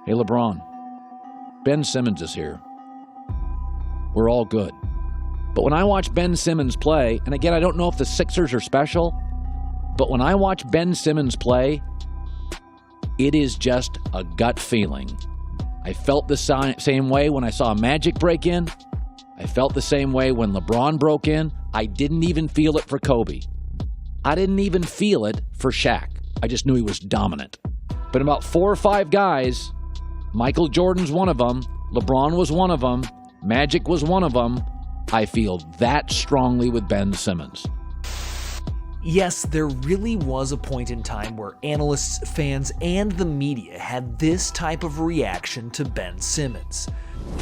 Hey, LeBron, Ben Simmons is here. We're all good. But when I watch Ben Simmons play, and again, I don't know if the Sixers are special, but when I watch Ben Simmons play, it is just a gut feeling. I felt the same way when I saw Magic break in. I felt the same way when LeBron broke in. I didn't even feel it for Kobe. I didn't even feel it for Shaq. I just knew he was dominant. But about 4 or 5 guys, Michael Jordan's one of them, LeBron was one of them, Magic was one of them, I feel that strongly with Ben Simmons. Yes, there really was a point in time where analysts, fans, and the media had this type of reaction to Ben Simmons.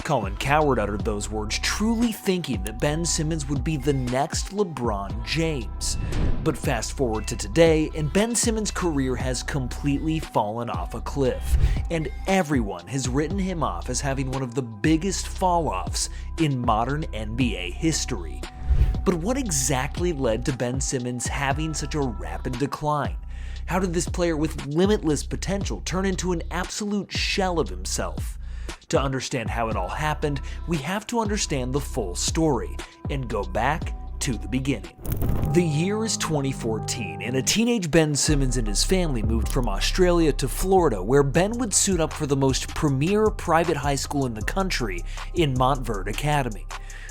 Colin Cowherd uttered those words, truly thinking that Ben Simmons would be the next LeBron James. But fast forward to today, and Ben Simmons' career has completely fallen off a cliff, and everyone has written him off as having one of the biggest fall-offs in modern NBA history. But what exactly led to Ben Simmons having such a rapid decline? How did this player with limitless potential turn into an absolute shell of himself? To understand how it all happened, we have to understand the full story and go back to the beginning. The year is 2014, and a teenage Ben Simmons and his family moved from Australia to Florida, where Ben would suit up for the most premier private high school in the country in Montverde Academy.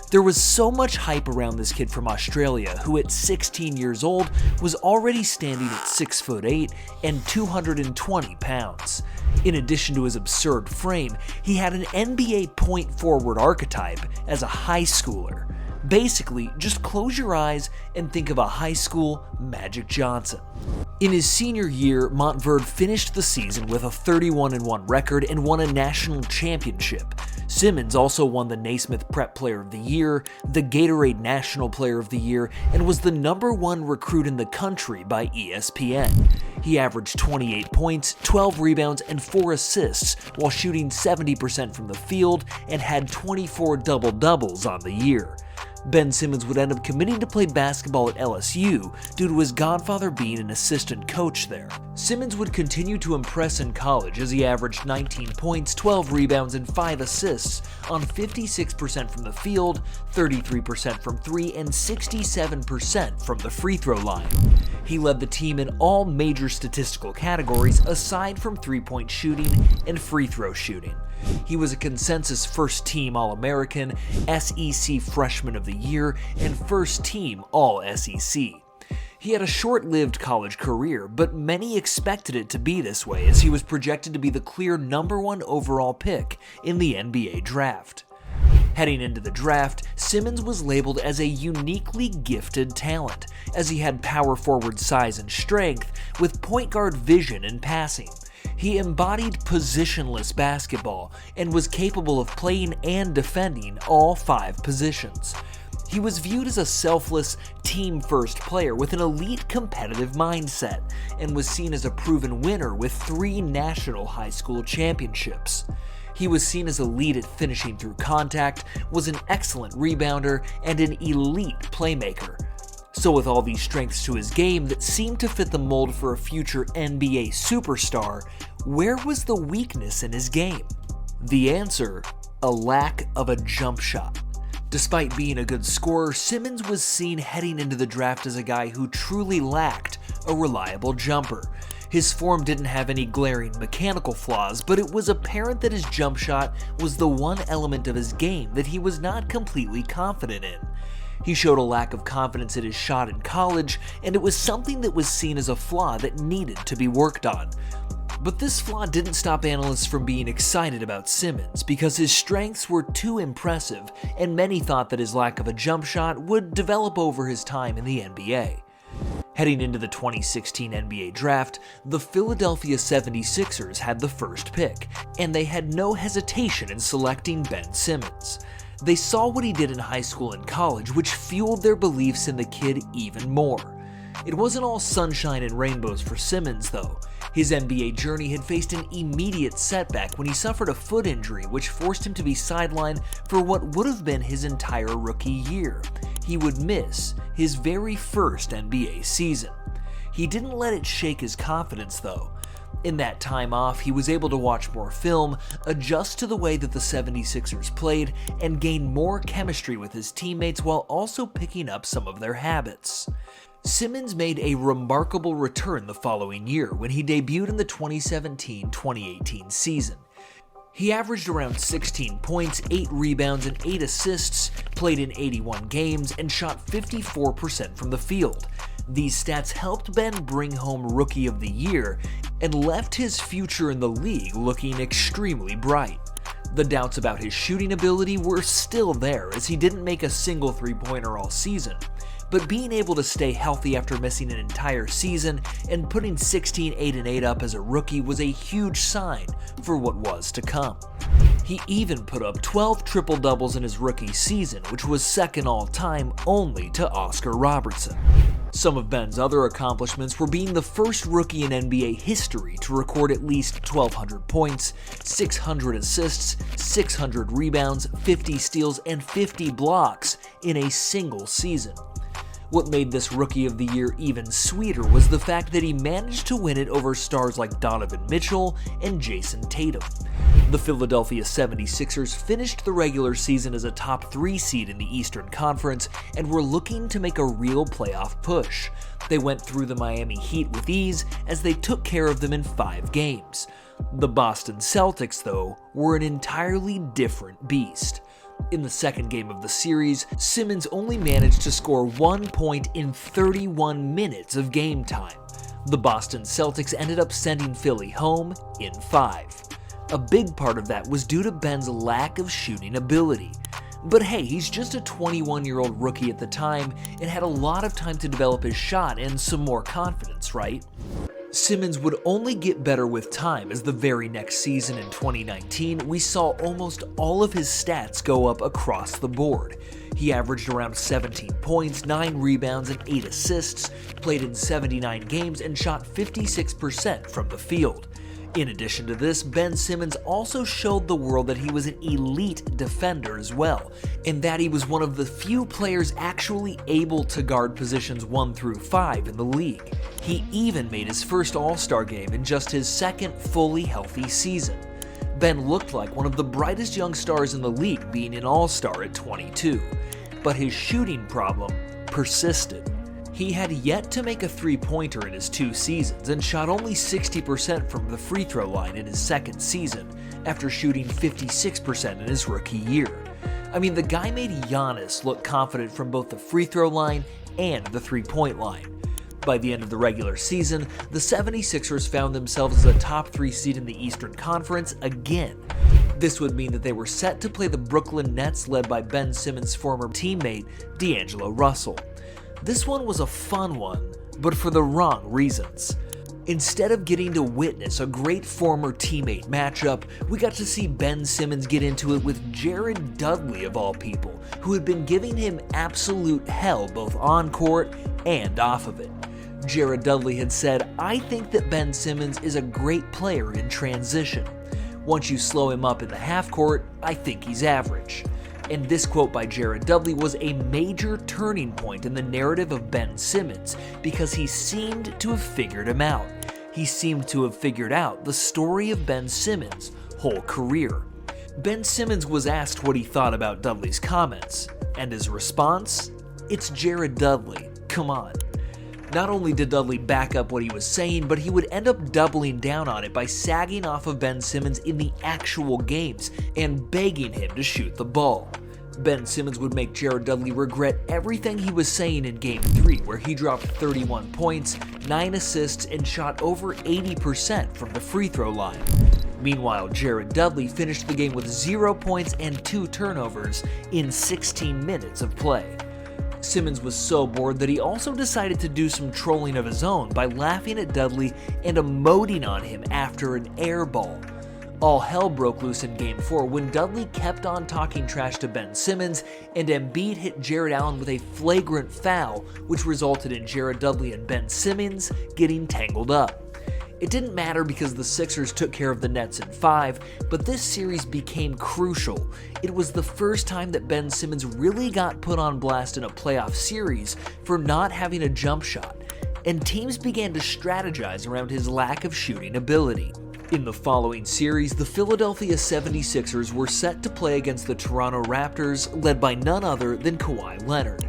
There was so much hype around this kid from Australia, who at 16 years old was already standing at 6'8" and 220 pounds. In addition to his absurd frame, he had an NBA point forward archetype as a high schooler. Basically, just close your eyes and think of a high school Magic Johnson. In his senior year, Montverde finished the season with a 31-1 record and won a national championship. Simmons also won the Naismith Prep Player of the Year, the Gatorade National Player of the Year, and was the #1 recruit in the country by ESPN. He averaged 28 points, 12 rebounds, and 4 assists while shooting 70% from the field and had 24 double-doubles on the year. Ben Simmons would end up committing to play basketball at LSU due to his godfather being an assistant coach there. Simmons would continue to impress in college as he averaged 19 points, 12 rebounds, and 5 assists on 56% from the field, 33% from 3, and 67% from the free throw line. He led the team in all major statistical categories aside from three-point shooting and free throw shooting. He was a consensus first-team All-American, SEC Freshman of the Year, and first-team All-SEC. He had a short-lived college career, but many expected it to be this way as he was projected to be the clear #1 overall pick in the NBA draft. Heading into the draft, Simmons was labeled as a uniquely gifted talent, as he had power forward size and strength with point guard vision and passing. He embodied positionless basketball and was capable of playing and defending all 5 positions. He was viewed as a selfless, team-first player with an elite competitive mindset and was seen as a proven winner with 3 national high school championships. He was seen as a lead at finishing through contact, was an excellent rebounder, and an elite playmaker. So with all these strengths to his game that seemed to fit the mold for a future NBA superstar, where was the weakness in his game? The answer, a lack of a jump shot. Despite being a good scorer, Simmons was seen heading into the draft as a guy who truly lacked a reliable jumper. His form didn't have any glaring mechanical flaws, but it was apparent that his jump shot was the one element of his game that he was not completely confident in. He showed a lack of confidence in his shot in college, and it was something that was seen as a flaw that needed to be worked on. But this flaw didn't stop analysts from being excited about Simmons because his strengths were too impressive, and many thought that his lack of a jump shot would develop over his time in the NBA. Heading into the 2016 NBA draft, the Philadelphia 76ers had the first pick, and they had no hesitation in selecting Ben Simmons. They saw what he did in high school and college, which fueled their beliefs in the kid even more. It wasn't all sunshine and rainbows for Simmons, though. His NBA journey had faced an immediate setback when he suffered a foot injury which forced him to be sidelined for what would have been his entire rookie year. He would miss his very first NBA season. He didn't let it shake his confidence, though. In that time off, he was able to watch more film, adjust to the way that the 76ers played, and gain more chemistry with his teammates while also picking up some of their habits. Simmons made a remarkable return the following year when he debuted in the 2017-2018 season. He averaged around 16 points, 8 rebounds, and 8 assists, played in 81 games, and shot 54% from the field. These stats helped Ben bring home Rookie of the Year and left his future in the league looking extremely bright. The doubts about his shooting ability were still there, as he didn't make a single three-pointer all season, but being able to stay healthy after missing an entire season and putting 16, 8, and 8 up as a rookie was a huge sign for what was to come. He even put up 12 triple-doubles in his rookie season, which was second all-time only to Oscar Robertson. Some of Ben's other accomplishments were being the first rookie in NBA history to record at least 1,200 points, 600 assists, 600 rebounds, 50 steals, and 50 blocks in a single season. What made this Rookie of the Year even sweeter was the fact that he managed to win it over stars like Donovan Mitchell and Jason Tatum. The Philadelphia 76ers finished the regular season as a top 3 seed in the Eastern Conference and were looking to make a real playoff push. They went through the Miami Heat with ease as they took care of them in 5 games. The Boston Celtics, though, were an entirely different beast. In the second game of the series, Simmons only managed to score 1 point in 31 minutes of game time. The Boston Celtics ended up sending Philly home in 5. A big part of that was due to Ben's lack of shooting ability. But hey, he's just a 21-year-old rookie at the time and had a lot of time to develop his shot and some more confidence, right? Simmons would only get better with time, as the very next season in 2019, we saw almost all of his stats go up across the board. He averaged around 17 points, 9 rebounds, and 8 assists, played in 79 games, and shot 56% from the field. In addition to this, Ben Simmons also showed the world that he was an elite defender as well, and that he was one of the few players actually able to guard positions 1 through 5 in the league. He even made his first All-Star game in just his second fully healthy season. Ben looked like one of the brightest young stars in the league, being an All-Star at 22, but his shooting problem persisted. He had yet to make a three-pointer in his 2 seasons and shot only 60% from the free throw line in his second season, after shooting 56% in his rookie year. I mean, the guy made Giannis look confident from both the free throw line and the three-point line. By the end of the regular season, the 76ers found themselves as a top 3 seed in the Eastern Conference again. This would mean that they were set to play the Brooklyn Nets, led by Ben Simmons' former teammate, D'Angelo Russell. This one was a fun one, but for the wrong reasons. Instead of getting to witness a great former teammate matchup, we got to see Ben Simmons get into it with Jared Dudley of all people, who had been giving him absolute hell both on court and off of it. Jared Dudley had said, "I think that Ben Simmons is a great player in transition. Once you slow him up in the half court, I think he's average." And this quote by Jared Dudley was a major turning point in the narrative of Ben Simmons, because he seemed to have figured him out. He seemed to have figured out the story of Ben Simmons' whole career. Ben Simmons was asked what he thought about Dudley's comments, and his response? It's Jared Dudley, come on. Not only did Dudley back up what he was saying, but he would end up doubling down on it by sagging off of Ben Simmons in the actual games and begging him to shoot the ball. Ben Simmons would make Jared Dudley regret everything he was saying in Game 3, where he dropped 31 points, 9 assists, and shot over 80% from the free throw line. Meanwhile, Jared Dudley finished the game with 0 points and 2 turnovers in 16 minutes of play. Simmons was so bored that he also decided to do some trolling of his own by laughing at Dudley and emoting on him after an air ball. All hell broke loose in Game 4 when Dudley kept on talking trash to Ben Simmons, and Embiid hit Jared Allen with a flagrant foul, which resulted in Jared Dudley and Ben Simmons getting tangled up. It didn't matter because the Sixers took care of the Nets in 5, but this series became crucial. It was the first time that Ben Simmons really got put on blast in a playoff series for not having a jump shot, and teams began to strategize around his lack of shooting ability. In the following series, the Philadelphia 76ers were set to play against the Toronto Raptors, led by none other than Kawhi Leonard.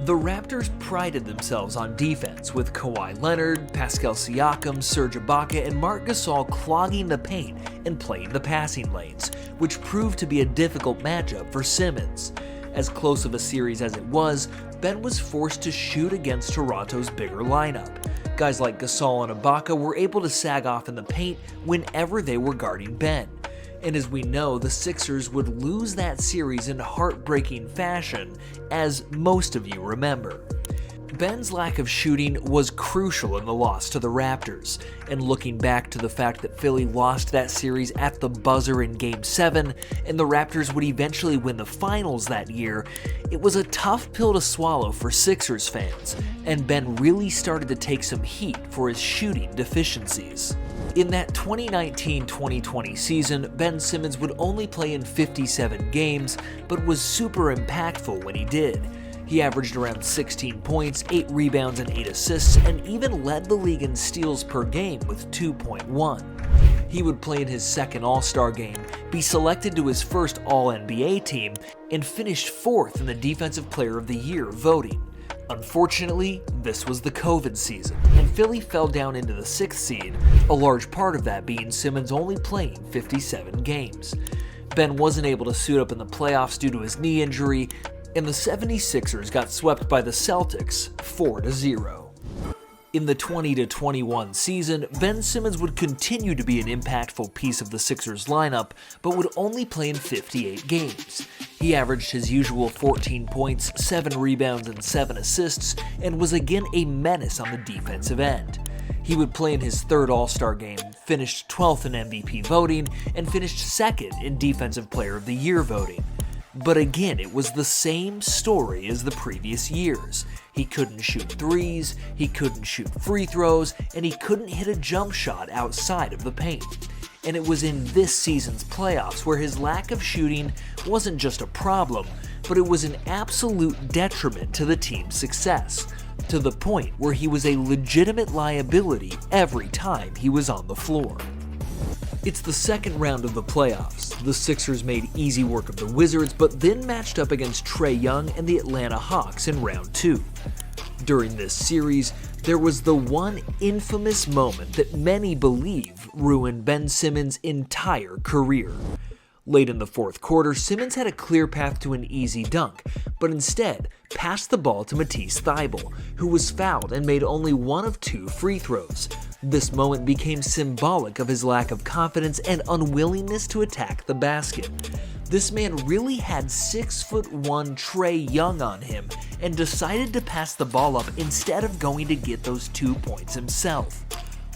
The Raptors prided themselves on defense, with Kawhi Leonard, Pascal Siakam, Serge Ibaka, and Marc Gasol clogging the paint and playing the passing lanes, which proved to be a difficult matchup for Simmons. As close of a series as it was, Ben was forced to shoot against Toronto's bigger lineup. Guys like Gasol and Ibaka were able to sag off in the paint whenever they were guarding Ben. And as we know, the Sixers would lose that series in heartbreaking fashion, as most of you remember. Ben's lack of shooting was crucial in the loss to the Raptors, and looking back to the fact that Philly lost that series at the buzzer in Game 7, and the Raptors would eventually win the finals that year, it was a tough pill to swallow for Sixers fans, and Ben really started to take some heat for his shooting deficiencies. In that 2019-2020 season, Ben Simmons would only play in 57 games, but was super impactful when he did. He averaged around 16 points, 8 rebounds, and 8 assists, and even led the league in steals per game with 2.1. He would play in his second All-Star game, be selected to his first All-NBA team, and finished 4th in the Defensive Player of the Year voting. Unfortunately, this was the COVID season, and Philly fell down into the 6th seed, a large part of that being Simmons only playing 57 games. Ben wasn't able to suit up in the playoffs due to his knee injury, and the 76ers got swept by the Celtics 4-0. In the 20-21 season, Ben Simmons would continue to be an impactful piece of the Sixers lineup, but would only play in 58 games. He averaged his usual 14 points, 7 rebounds, and 7 assists, and was again a menace on the defensive end. He would play in his third All-Star game, finished 12th in MVP voting, and finished 2nd in Defensive Player of the Year voting. But again, it was the same story as the previous years. He couldn't shoot threes, he couldn't shoot free throws, and he couldn't hit a jump shot outside of the paint. And it was in this season's playoffs where his lack of shooting wasn't just a problem, but it was an absolute detriment to the team's success, to the point where he was a legitimate liability every time he was on the floor. It's the second round of the playoffs. The Sixers made easy work of the Wizards, but then matched up against Trae Young and the Atlanta Hawks in round 2. During this series, there was the one infamous moment that many believe ruined Ben Simmons' entire career. Late in the fourth quarter, Simmons had a clear path to an easy dunk, but instead passed the ball to Matisse Thybulle, who was fouled and made only one of 2 free throws. This moment became symbolic of his lack of confidence and unwillingness to attack the basket. This man really had 6'1" Trae Young on him and decided to pass the ball up instead of going to get those 2 points himself.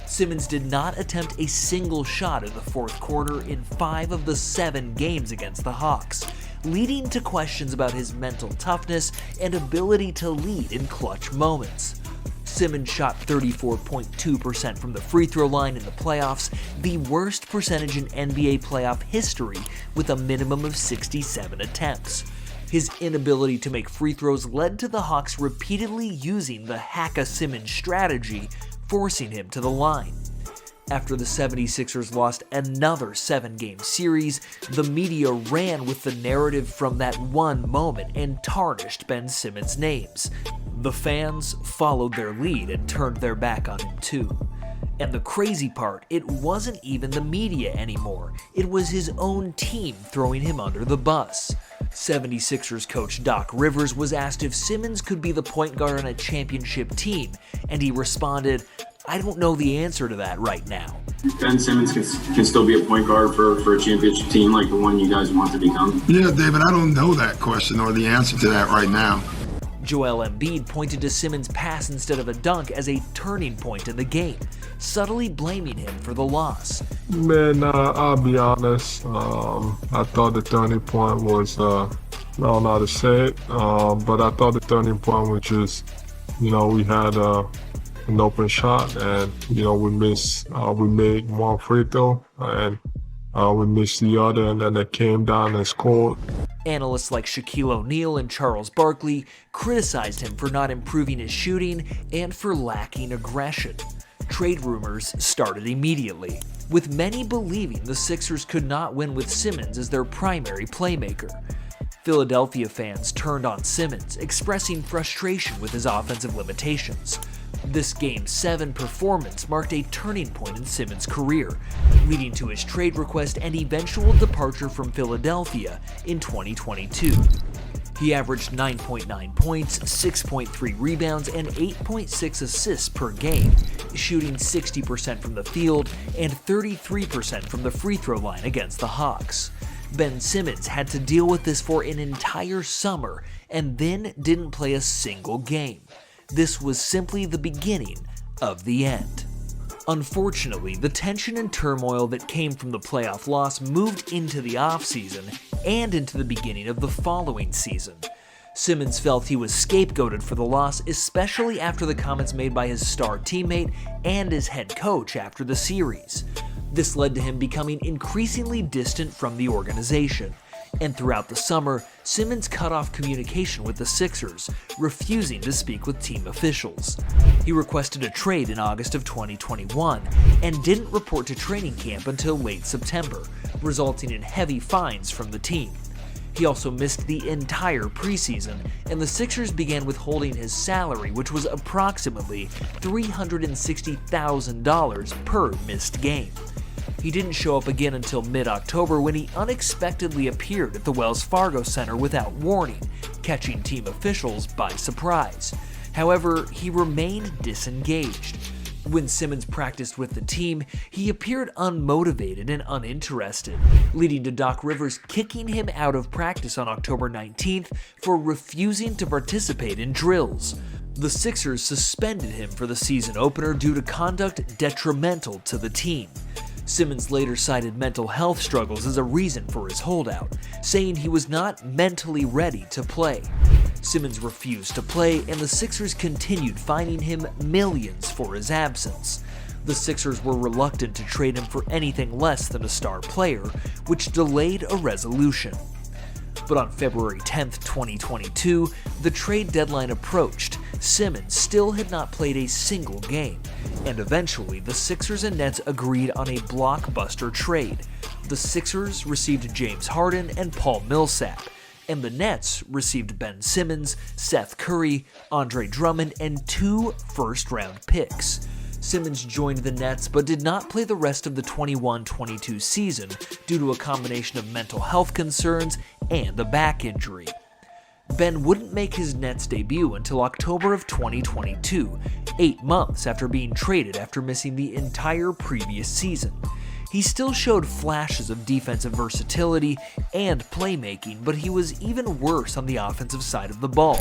Simmons did not attempt a single shot in the fourth quarter in 5 of the 7 games against the Hawks, leading to questions about his mental toughness and ability to lead in clutch moments. Simmons shot 34.2% from the free throw line in the playoffs, the worst percentage in NBA playoff history with a minimum of 67 attempts. His inability to make free throws led to the Hawks repeatedly using the hack-a-Simmons strategy, forcing him to the line. After the 76ers lost another 7-game series, the media ran with the narrative from that one moment and tarnished Ben Simmons' names. The fans followed their lead and turned their back on him too. And the crazy part, it wasn't even the media anymore. It was his own team throwing him under the bus. 76ers coach Doc Rivers was asked if Simmons could be the point guard on a championship team, and he responded, "I don't know the answer to that right now." Ben Simmons can still be a point guard for a championship team like the one you guys want to become? Yeah, David, I don't know that question or the answer to that right now. Joel Embiid pointed to Simmons' pass instead of a dunk as a turning point in the game, subtly blaming him for the loss. Man, I'll be honest. I thought the turning point was, I don't know how to say it, but I thought the turning point was just, we had an open shot and, we missed, we made one free throw and we missed the other, and then they came down and scored. Analysts like Shaquille O'Neal and Charles Barkley criticized him for not improving his shooting and for lacking aggression. Trade rumors started immediately, with many believing the Sixers could not win with Simmons as their primary playmaker. Philadelphia fans turned on Simmons, expressing frustration with his offensive limitations. This Game 7 performance marked a turning point in Simmons' career, leading to his trade request and eventual departure from Philadelphia in 2022. He averaged 9.9 points, 6.3 rebounds, and 8.6 assists per game, shooting 60% from the field and 33% from the free throw line against the Hawks. Ben Simmons had to deal with this for an entire summer and then didn't play a single game. This was simply the beginning of the end. Unfortunately, the tension and turmoil that came from the playoff loss moved into the offseason and into the beginning of the following season. Simmons felt he was scapegoated for the loss, especially after the comments made by his star teammate and his head coach after the series. This led to him becoming increasingly distant from the organization. And throughout the summer, Simmons cut off communication with the Sixers, refusing to speak with team officials. He requested a trade in August of 2021 and didn't report to training camp until late September, resulting in heavy fines from the team. He also missed the entire preseason, and the Sixers began withholding his salary, which was approximately $360,000 per missed game. He didn't show up again until mid-October when he unexpectedly appeared at the Wells Fargo Center without warning, catching team officials by surprise. However, he remained disengaged. When Simmons practiced with the team, he appeared unmotivated and uninterested, leading to Doc Rivers kicking him out of practice on October 19th for refusing to participate in drills. The Sixers suspended him for the season opener due to conduct detrimental to the team. Simmons later cited mental health struggles as a reason for his holdout, saying he was not mentally ready to play. Simmons refused to play, and the Sixers continued fining him millions for his absence. The Sixers were reluctant to trade him for anything less than a star player, which delayed a resolution. But on February 10, 2022, the trade deadline approached. Simmons still had not played a single game, and eventually the Sixers and Nets agreed on a blockbuster trade. The Sixers received James Harden and Paul Millsap, and the Nets received Ben Simmons, Seth Curry, Andre Drummond, and 2 first-round picks. Simmons joined the Nets but did not play the rest of the 21-22 season due to a combination of mental health concerns and a back injury. Ben wouldn't make his Nets debut until October of 2022, 8 months after being traded after missing the entire previous season. He still showed flashes of defensive versatility and playmaking, but he was even worse on the offensive side of the ball.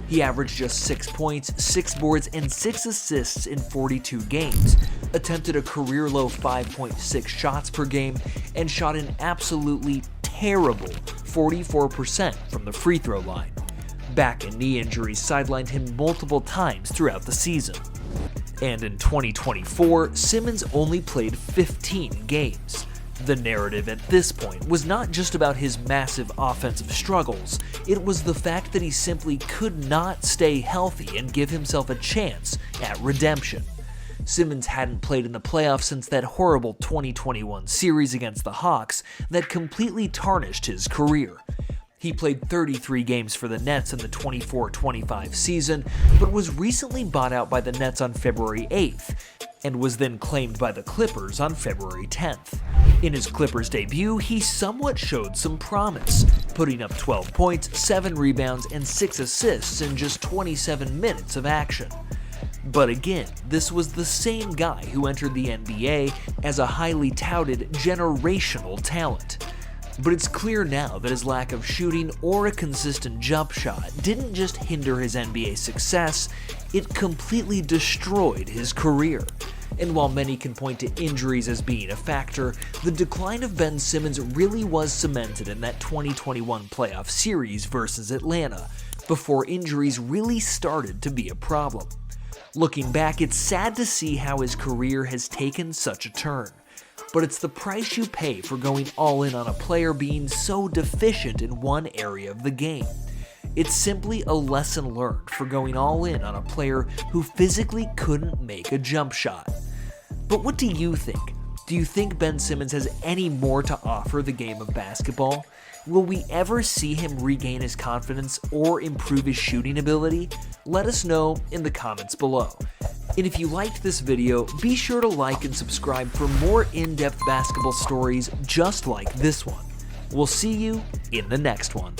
He averaged just 6 points, 6 boards, and 6 assists in 42 games, attempted a career-low 5.6 shots per game, and shot an absolutely terrible 44% from the free throw line. Back and knee injuries sidelined him multiple times throughout the season. And in 2024, Simmons only played 15 games. The narrative at this point was not just about his massive offensive struggles, it was the fact that he simply could not stay healthy and give himself a chance at redemption. Simmons hadn't played in the playoffs since that horrible 2021 series against the Hawks that completely tarnished his career. He played 33 games for the Nets in the 24-25 season, but was recently bought out by the Nets on February 8th, and was then claimed by the Clippers on February 10th. In his Clippers debut, he somewhat showed some promise, putting up 12 points, 7 rebounds, and 6 assists in just 27 minutes of action. But again, this was the same guy who entered the NBA as a highly touted generational talent. But it's clear now that his lack of shooting or a consistent jump shot didn't just hinder his NBA success, it completely destroyed his career. And while many can point to injuries as being a factor, the decline of Ben Simmons really was cemented in that 2021 playoff series versus Atlanta, before injuries really started to be a problem. Looking back, it's sad to see how his career has taken such a turn. but it's the price you pay for going all in on a player being so deficient in one area of the game. It's simply a lesson learned for going all in on a player who physically couldn't make a jump shot. But what do you think? Do you think Ben Simmons has any more to offer the game of basketball? Will we ever see him regain his confidence or improve his shooting ability? Let us know in the comments below. And if you liked this video, be sure to like and subscribe for more in-depth basketball stories just like this one. We'll see you in the next one.